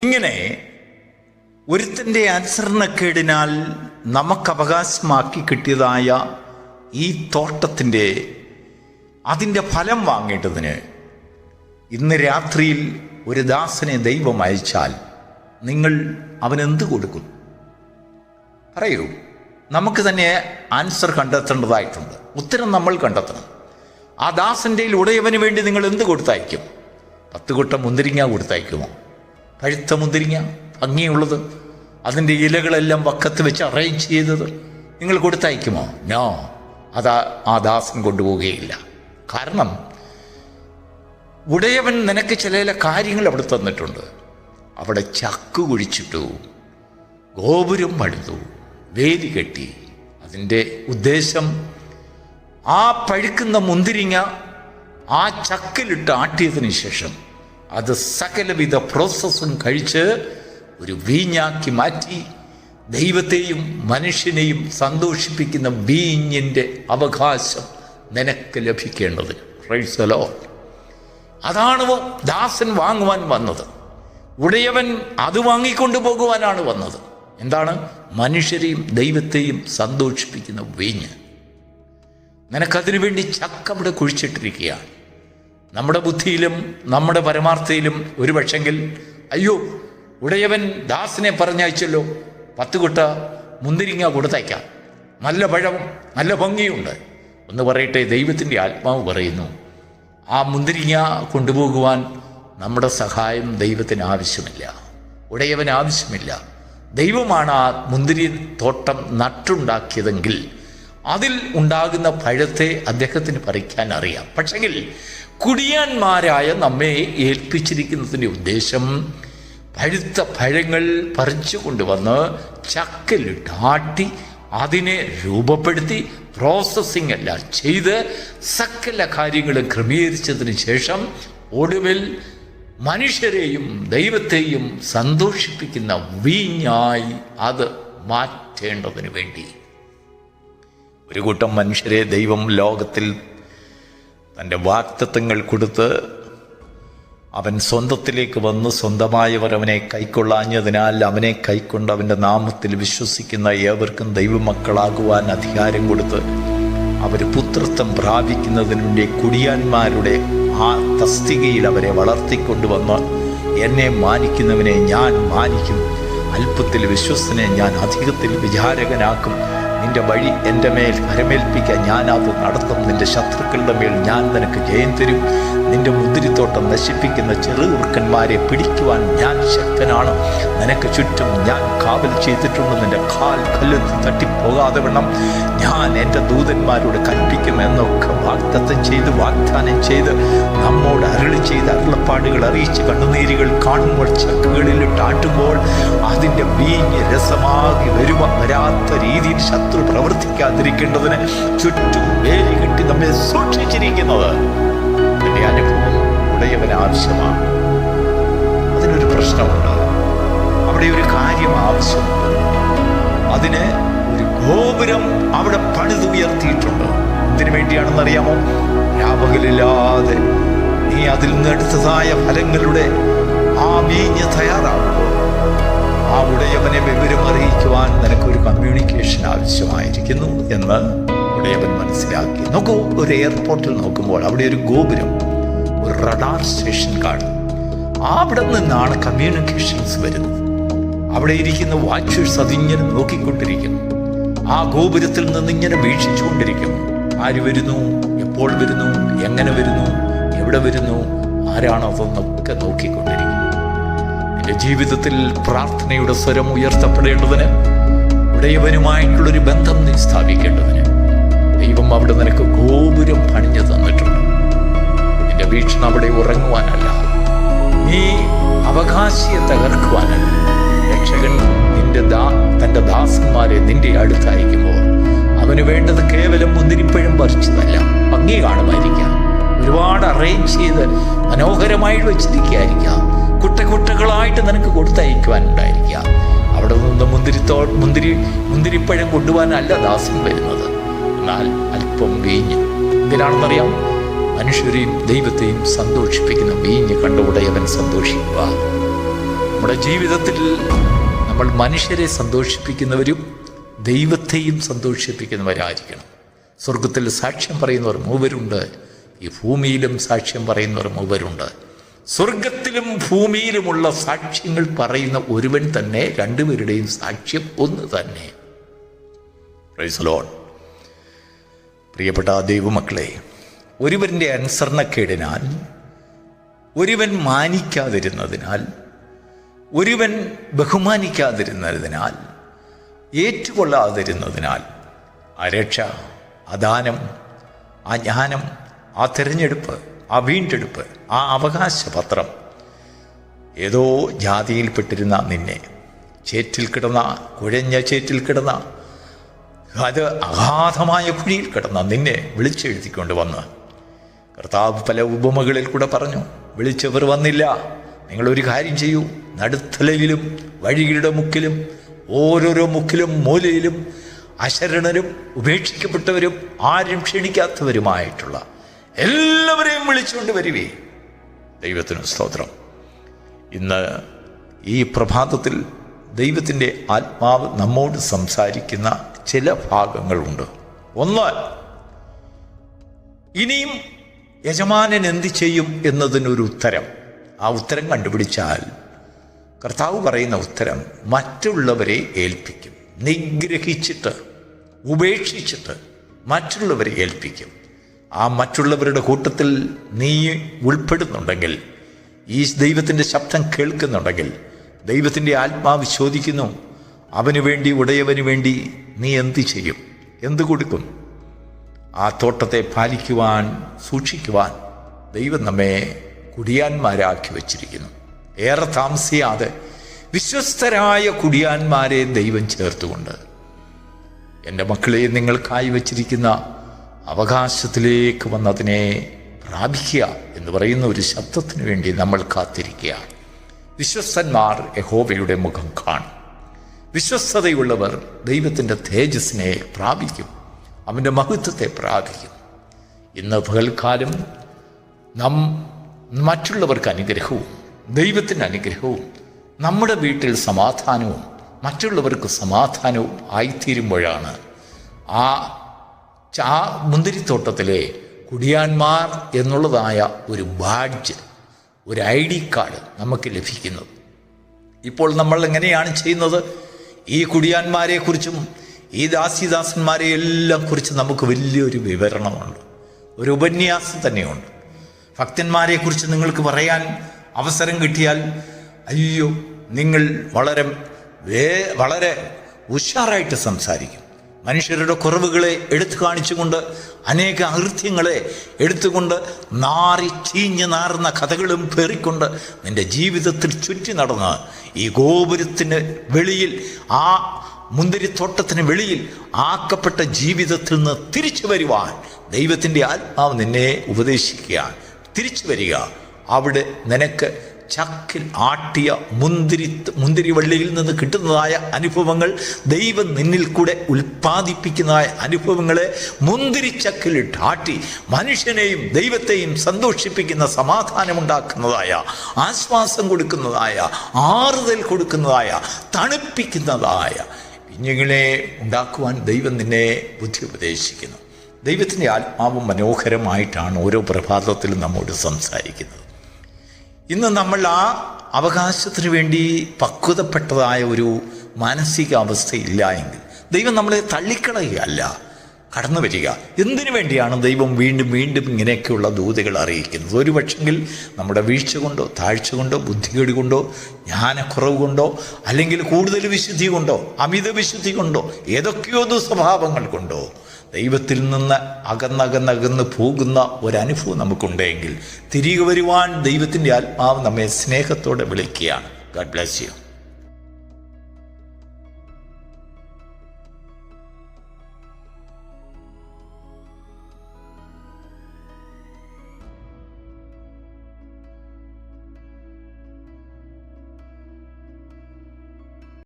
ഇങ്ങനെ ഒരുത്തൻ്റെ അനുസരണക്കേടിനാൽ നമുക്ക് അവകാശമാക്കി കിട്ടിയതായ ഈ തോട്ടത്തിൻ്റെ അതിൻ്റെ ഫലം വാങ്ങേണ്ടതിന് ഇന്ന് രാത്രിയിൽ ഒരു ദാസനെ ദൈവം അയച്ചാൽ നിങ്ങൾ അവനെന്ത് കൊടുക്കും? പറയൂ. നമുക്ക് തന്നെ ആൻസർ കണ്ടെത്തേണ്ടതായിട്ടുണ്ട്. ഉത്തരം നമ്മൾ കണ്ടെത്തണം. ആ ദാസൻ്റെ ഉടയവന് വേണ്ടി നിങ്ങൾ എന്ത് കൊടുത്തയക്കും? 10 കൊട്ട മുന്തിരിങ്ങ കൊടുത്തയക്കുമോ? പഴുത്ത മുന്തിരിങ്ങ, ഭംഗിയുള്ളത്, അതിൻ്റെ ഇലകളെല്ലാം വക്കത്ത് വെച്ച് അറേഞ്ച് ചെയ്തത് നിങ്ങൾ കൊടുത്തയക്കുമോ? നോ, ആ ദാസൻ കൊണ്ടുപോവുകയില്ല. കാരണം ഉടയവൻ നിനക്ക് ചില കാര്യങ്ങൾ അവിടെ തന്നിട്ടുണ്ട്. അവിടെ ചക്ക് കുഴിച്ചിട്ടു, ഗോപുരം പണിതു, വേലി കെട്ടി. അതിൻ്റെ ഉദ്ദേശം ആ പഴുക്കുന്ന മുന്തിരിങ്ങ ആ ചക്കിലിട്ട് ആട്ടിയതിന് ശേഷം അത് സകലവിധ പ്രോസസ്സും കഴിച്ച് ഒരു വീഞ്ഞാക്കി മാറ്റി ദൈവത്തെയും മനുഷ്യനെയും സന്തോഷിപ്പിക്കുന്ന വീഞ്ഞിൻ്റെ അവകാശം നിനക്ക് ലഭിക്കേണ്ടത്. Praise the Lord. അതാണ് ദാസൻ വാങ്ങുവാൻ വന്നത്. ഉടയവൻ അത് വാങ്ങിക്കൊണ്ടു പോകുവാനാണ് വന്നത്. എന്താണ്? മനുഷ്യരെയും ദൈവത്തെയും സന്തോഷിപ്പിക്കുന്ന വീഞ്ഞ്. നിനക്കതിനു വേണ്ടി ചക്ക അവിടെ കുഴിച്ചിട്ടിരിക്കുകയാണ്. നമ്മുടെ ബുദ്ധിയിലും നമ്മുടെ പരമാർത്ഥയിലും ഒരു പക്ഷെങ്കിൽ അയ്യോ, ഉടയവൻ ദാസനെ പറഞ്ഞയച്ചല്ലോ, 10 കൊട്ട മുന്തിരിങ്ങ കൊടുത്തയക്കാം, നല്ല പഴം, നല്ല ഭംഗിയുണ്ട്. ഒന്ന് പറയട്ടെ, ദൈവത്തിൻ്റെ ആത്മാവ് പറയുന്നു, ആ മുന്തിരിങ്ങ കൊണ്ടുപോകുവാൻ നമ്മുടെ സഹായം ദൈവത്തിന് ആവശ്യമില്ല, ഉടയവൻ ആവശ്യമില്ല. ദൈവമാണ് ആ മുന്തിരി തോട്ടം നട്ടുണ്ടാക്കിയതെങ്കിൽ അതിൽ ഉണ്ടാകുന്ന പഴത്തെ അദ്ദേഹത്തിന് പറിക്കാൻ അറിയാം. പക്ഷെങ്കിൽ കുടിയാന്മാരായ നമ്മെ ഏൽപ്പിച്ചിരിക്കുന്നതിൻ്റെ ഉദ്ദേശം പഴുത്ത പഴങ്ങൾ പറിച്ചു കൊണ്ടുവന്ന് ചക്കലിട്ട് ആട്ടി അതിനെ രൂപപ്പെടുത്തി പ്രോസസ്സിംഗ് എല്ലാം ചെയ്ത് സകല കാര്യങ്ങളും ക്രമീകരിച്ചതിന് ശേഷം ഒടുവിൽ മനുഷ്യരെയും ദൈവത്തെയും സന്തോഷിപ്പിക്കുന്ന വീഞ്ഞായി അത് മാറ്റേണ്ടതിന് വേണ്ടി ഒരു കൂട്ടം മനുഷ്യരെ ദൈവം ലോകത്തിൽ തൻ്റെ വാഗ്ദത്തങ്ങൾ കൊടുത്ത് അവൻ സ്വന്തത്തിലേക്ക് വന്ന് സ്വന്തമായവർ അവനെ കൈക്കൊള്ളാഞ്ഞതിനാൽ അവനെ കൈക്കൊണ്ട് അവൻ്റെ നാമത്തിൽ വിശ്വസിക്കുന്ന ഏവർക്കും ദൈവമക്കളാകുവാൻ അധികാരം കൊടുത്ത് അവർ പുത്രത്വം പ്രാപിക്കുന്നതിന് വേണ്ടി കുടിയാന്മാരുടെ ആ തസ്തികയിൽ അവരെ വളർത്തിക്കൊണ്ടുവന്ന് എന്നെ മാനിക്കുന്നവനെ ഞാൻ മാനിക്കും, അല്പത്തിൽ വിശ്വസ്തനെ ഞാൻ അധികത്തിൽ വിചാരകനാക്കും, നിന്റെ വഴി എൻ്റെ മേൽ കരമേൽപ്പിക്കാൻ ഞാനത് നടത്തും, നിന്റെ ശത്രുക്കളുടെ മേൽ ഞാൻ നിനക്ക് ജയം തരും, നിന്റെ മുന്തിരിത്തോട്ടം നശിപ്പിക്കുന്ന ചെറുകുറുക്കന്മാരെ പിടിക്കുവാൻ ഞാൻ ശക്തനാണ്, നിനക്ക് ചുറ്റും ഞാൻ കാവൽ ചെയ്തിട്ടുണ്ട്, നിന്റെ കാൽ കല്ലെത്തി തട്ടിപ്പോകാതെ വണ്ണം ഞാൻ എൻ്റെ ദൂതന്മാരോട് കൽപ്പിക്കും എന്നൊക്കെ വാഗ്ദാനം ചെയ്ത് നമ്മോട് അരുളി ചെയ്ത് അരുളപ്പാടുകൾ അറിയിച്ച് കണ്ണുനീരുകൾ കാണുമ്പോൾ ചക്കുകളിലിട്ട് ആട്ടുമ്പോൾ അതിൻ്റെ വീഞ്ഞ് രസമാകി വരാത്ത രീതിയിൽ ശത്രു പ്രവർത്തിക്കാതിരിക്കേണ്ടതിന് ചുറ്റും വേലി കെട്ടി നമ്മെ സൂക്ഷിച്ചിരിക്കുന്നത് എൻ്റെ അനുഭവം ഉടയവന് ആവശ്യമാണ്. അതിനൊരു പ്രശ്നമുണ്ട്. അവിടെ ഒരു കാര്യം ആവശ്യമുണ്ട്. അതിന് ഒരു ഗോപുരം അവിടെ പണിതുയർത്തിയിട്ടുണ്ട്. എന്തിനു വേണ്ടിയാണെന്നറിയാമോ? രാപകലില്ലാതെ നീ അതിൽ നിന്ന് എടുത്തതായ ഫലങ്ങളുടെ ആ വീഞ്ഞ് തയ്യാറാകുമ്പോൾ ആ ഉടയവനെ വിവരം അറിയിക്കുവാൻ നിനക്കൊരു കമ്മ്യൂണിക്കേഷൻ ആവശ്യമായിരിക്കുന്നു എന്ന് ഉടയവൻ മനസ്സിലാക്കി. നോക്കൂ, ഒരു എയർപോർട്ടിൽ നോക്കുമ്പോൾ അവിടെ ഒരു ഗോപുരം, ഒരു റഡാർ സ്റ്റേഷൻ കാണും. അവിടെ നിന്നാണ് കമ്മ്യൂണിക്കേഷൻസ് വരുന്നത്. അവിടെ ഇരിക്കുന്ന വാച്ചേഴ്സ് അതിങ്ങനെ നോക്കിക്കൊണ്ടിരിക്കുന്നു. ആ ഗോപുരത്തിൽ നിന്ന് ഇങ്ങനെ വീക്ഷിച്ചുകൊണ്ടിരിക്കുന്നു. ആര് വരുന്നു, എപ്പോൾ വരുന്നു, എങ്ങനെ വരുന്നു, എവിടെ വരുന്നു, ആരാണതെന്നൊക്കെ നോക്കിക്കൊണ്ടിരിക്കുന്നു. നിന്റെ ജീവിതത്തിൽ പ്രാർത്ഥനയുടെ സ്വരം ഉയർത്തപ്പെടേണ്ടതിന്, ഉടയവനുമായിട്ടുള്ളൊരു ബന്ധം നീ സ്ഥാപിക്കേണ്ടതിന് ദൈവം അവിടെ നിനക്ക് ഗോപുരം പണിഞ്ഞു തന്നിട്ടുണ്ട്. നിന്റെ വീക്ഷണം അവിടെ ഉറങ്ങുവാനല്ല, നീ അവകാശിയെ തകർക്കുവാനല്ല. രക്ഷകൻ തൻ്റെ ദാസന്മാരെ നിന്റെ അടുത്തയക്കുമ്പോൾ അവന് വേണ്ടത് കേവലം മുന്തിരിപ്പഴം പറിച്ചതല്ല, ഭംഗി കാണുമായിരിക്കാം, ഒരുപാട് അറേഞ്ച് ചെയ്ത് മനോഹരമായിട്ട് വെച്ചിരിക്കുകയായിരിക്കാം, കുട്ടകളായിട്ട് നിനക്ക് കൊടുത്തയക്കുവാനുണ്ടായിരിക്കാം. അവിടെ നിന്ന് മുന്തിരിപ്പഴം കൊണ്ടുപോകാനല്ല ദാസൻ വരുന്നത്, എന്നാൽ അല്പം വീഞ്ഞ്. എന്തിനാണെന്നറിയാം? മനുഷ്യരെയും ദൈവത്തെയും സന്തോഷിപ്പിക്കുന്ന വീഞ്ഞ് കണ്ട ഉടയവൻ സന്തോഷിക്കുക. നമ്മുടെ ജീവിതത്തിൽ നമ്മൾ മനുഷ്യരെ സന്തോഷിപ്പിക്കുന്നവരും ദൈവത്തെയും സന്തോഷിപ്പിക്കുന്നവരായിരിക്കണം. സ്വർഗത്തിൽ സാക്ഷ്യം പറയുന്നവർ മൂവരുണ്ട്, ഈ ഭൂമിയിലും സാക്ഷ്യം പറയുന്നവർ മൂവരുണ്ട്. സ്വർഗത്തിലും ഭൂമിയിലുമുള്ള സാക്ഷ്യങ്ങൾ പറയുന്ന ഒരുവൻ തന്നെ, രണ്ടുപേരുടെയും സാക്ഷ്യം ഒന്ന് തന്നെ. Praise the Lord. പ്രിയപ്പെട്ട ദൈവമക്കളെ, ഒരുവൻ്റെ അനുസരണക്കേടിനാൽ, ഒരുവൻ മാനിക്കാതിരുന്നതിനാൽ, ഒരുവൻ ബഹുമാനിക്കാതിരുന്നതിനാൽ, ഏറ്റുകൊള്ളാതിരുന്നതിനാൽ ആ രക്ഷ, ആ ദാനം, ആ ജ്ഞാനം, ആ തിരഞ്ഞെടുപ്പ്, ആ വീണ്ടെടുപ്പ്, ആ അവകാശപത്രം ഏതോ ജാതിയിൽപ്പെട്ടിരുന്ന നിന്നെ, ചേറ്റിൽ കിടന്ന, കുഴഞ്ഞ ചേറ്റിൽ കിടന്ന, അത് അഗാധമായ കുഴിയിൽ കിടന്ന നിന്നെ വിളിച്ചെഴുതിക്കൊണ്ട് വന്ന് കർത്താവ് പല ഉപമകളിൽ കൂടെ പറഞ്ഞു, വിളിച്ചവർ വന്നില്ല, നിങ്ങളൊരു കാര്യം ചെയ്യൂ, നടുത്തലയിലും വഴിയുടെ മുക്കിലും ഓരോരോ മുക്കിലും മൂലയിലും അശരണരും ഉപേക്ഷിക്കപ്പെട്ടവരും ആരും ക്ഷണിക്കാത്തവരുമായിട്ടുള്ള എല്ലാവരെയും വിളിച്ചുകൊണ്ട് വരുവേ. ദൈവത്തിന് സ്തോത്രം. ഇന്ന് ഈ പ്രഭാതത്തിൽ ദൈവത്തിൻ്റെ ആത്മാവ് നമ്മോട് സംസാരിക്കുന്ന ചില ഭാഗങ്ങളുണ്ട്. ഒന്ന്, ഇനിയും യജമാനൻ എന്ത് ചെയ്യും എന്നതിനൊരു ഉത്തരം. ആ ഉത്തരം കണ്ടുപിടിച്ചാൽ കർത്താവ് പറയുന്ന ഉത്തരം, മറ്റുള്ളവരെ ഏൽപ്പിക്കും. നിഗ്രഹിച്ചിട്ട്, ഉപേക്ഷിച്ചിട്ട് മറ്റുള്ളവരെ ഏൽപ്പിക്കും. ആ മറ്റുള്ളവരുടെ കൂട്ടത്തിൽ നീ ഉൾപ്പെടുന്നുണ്ടെങ്കിൽ, ഈ ദൈവത്തിൻ്റെ ശബ്ദം കേൾക്കുന്നുണ്ടെങ്കിൽ, ദൈവത്തിൻ്റെ ആത്മാവ് ചോദിക്കുന്നു, അവന് വേണ്ടി, ഉടയവന് വേണ്ടി നീ എന്ത് ചെയ്യും, എന്ത് കൊടുക്കും? ആ തോട്ടത്തെ പാലിക്കുവാൻ, സൂക്ഷിക്കുവാൻ ദൈവം നമ്മെ കുടിയാന്മാരാക്കി വച്ചിരിക്കുന്നു. ഏറെ താമസിയാതെ വിശ്വസ്തരായ കുടിയാന്മാരെ ദൈവം ചേർത്തുകൊണ്ട്, എൻ്റെ മക്കളെ, നിങ്ങൾക്കായി വച്ചിരിക്കുന്ന അവകാശത്തിലേക്ക് വന്നതിനെ പ്രാപിക്കുക എന്ന് പറയുന്ന ഒരു ശബ്ദത്തിന് വേണ്ടി നമ്മൾ കാത്തിരിക്കുക. വിശ്വസ്തന്മാർ യഹോവയുടെ മുഖം കാണും. വിശ്വസ്തതയുള്ളവർ ദൈവത്തിൻ്റെ തേജസ്സിനെ പ്രാപിക്കും, അവൻ്റെ മഹത്വത്തെ പ്രാപിക്കും. ഇന്ന് പകൽക്കാലം നാം മറ്റുള്ളവർക്ക് അനുഗ്രഹവും ദൈവത്തിൻ്റെ അനുഗ്രഹവും, നമ്മുടെ വീട്ടിൽ സമാധാനവും മറ്റുള്ളവർക്ക് സമാധാനവും ആയിത്തീരുമ്പോഴാണ് ആ മുന്തിരിത്തോട്ടത്തിലെ കുടിയാന്മാർ എന്നുള്ളതായ ഒരു ബാഡ്ജ്, ഒരു ID കാർഡ് നമുക്ക് ലഭിക്കുന്നത്. ഇപ്പോൾ നമ്മൾ എങ്ങനെയാണ് ചെയ്യുന്നത്? ഈ കുടിയാന്മാരെക്കുറിച്ചും ഈ ദാസിദാസന്മാരെ എല്ലാം കുറിച്ച് നമുക്ക് വലിയൊരു വിവരണമുണ്ട്, ഒരു ഉപന്യാസം തന്നെയുണ്ട്. ഭക്തന്മാരെക്കുറിച്ച് നിങ്ങൾക്ക് പറയാൻ അവസരം കിട്ടിയാൽ, അയ്യോ, നിങ്ങൾ വളരെ ഉഷാറായിട്ട് സംസാരിക്കും. മനുഷ്യരുടെ കുറവുകളെ എടുത്തു കാണിച്ചുകൊണ്ട്, അനേക അകൃത്യങ്ങളെ എടുത്തുകൊണ്ട്, ചീഞ്ഞ് നാറുന്ന കഥകളും പേറിക്കൊണ്ട് നിൻ്റെ ജീവിതത്തിൽ ചുറ്റി നടന്ന് ഈ ഗോപുരത്തിന് വെളിയിൽ, ആ മുന്തിരിത്തോട്ടത്തിന് വെളിയിൽ ആക്കപ്പെട്ട ജീവിതത്തിൽ നിന്ന് തിരിച്ചു വരുവാൻ ദൈവത്തിൻ്റെ ആത്മാവ് നിന്നെ ഉപദേശിക്കുകയാണ്. തിരിച്ചു വരിക. അവിടെ നിനക്ക് ചക്കിൽ ആട്ടിയ മുന്തിരിവള്ളിയിൽ നിന്ന് കിട്ടുന്നതായ അനുഭവങ്ങൾ, ദൈവം നിന്നിൽ കൂടെ ഉൽപ്പാദിപ്പിക്കുന്നതായ അനുഭവങ്ങളെ മുന്തിരിച്ചക്കിലിട്ട് ആട്ടി മനുഷ്യനെയും ദൈവത്തെയും സന്തോഷിപ്പിക്കുന്ന, സമാധാനമുണ്ടാക്കുന്നതായ, ആശ്വാസം കൊടുക്കുന്നതായ, ആറുതൽ കൊടുക്കുന്നതായ, തണുപ്പിക്കുന്നതായ കുഞ്ഞുങ്ങളെ ഉണ്ടാക്കുവാൻ ദൈവം നിന്നെ ബുദ്ധി ഉപദേശിക്കുന്നു. ദൈവത്തിൻ്റെ ആത്മാവ് മനോഹരമായിട്ടാണ് ഓരോ പ്രഭാതത്തിലും നമ്മോട് സംസാരിക്കുന്നത്. ഇന്ന് നമ്മൾ ആ അവകാശത്തിന് വേണ്ടി പക്വതപ്പെട്ടതായ ഒരു മാനസികാവസ്ഥയില്ല എങ്കിൽ ദൈവം നമ്മളെ തള്ളിക്കളയുകയല്ല, കടന്നു വരിക. എന്തിനു വേണ്ടിയാണ് ദൈവം വീണ്ടും വീണ്ടും ഇങ്ങനെയൊക്കെയുള്ള ദൂതുകൾ അറിയിക്കുന്നത്? ഒരു പക്ഷെങ്കിൽ നമ്മുടെ വീഴ്ച കൊണ്ടോ, താഴ്ച കൊണ്ടോ, ബുദ്ധികേട് കൊണ്ടോ, ജ്ഞാനക്കുറവ് കൊണ്ടോ, അല്ലെങ്കിൽ കൂടുതൽ വിശുദ്ധി കൊണ്ടോ, അമിത വിശുദ്ധി കൊണ്ടോ, ഏതൊക്കെയോ ദുസ്വഭാവങ്ങൾ കൊണ്ടോ ദൈവത്തിൽ നിന്ന് അകന്നകന്നകന്ന് പോകുന്ന ഒരനുഭവം നമുക്കുണ്ടെങ്കിൽ തിരികെ വരുവാൻ ദൈവത്തിൻ്റെ ആത്മാവ് നമ്മെ സ്നേഹത്തോടെ വിളിക്കുകയാണ്. God bless you.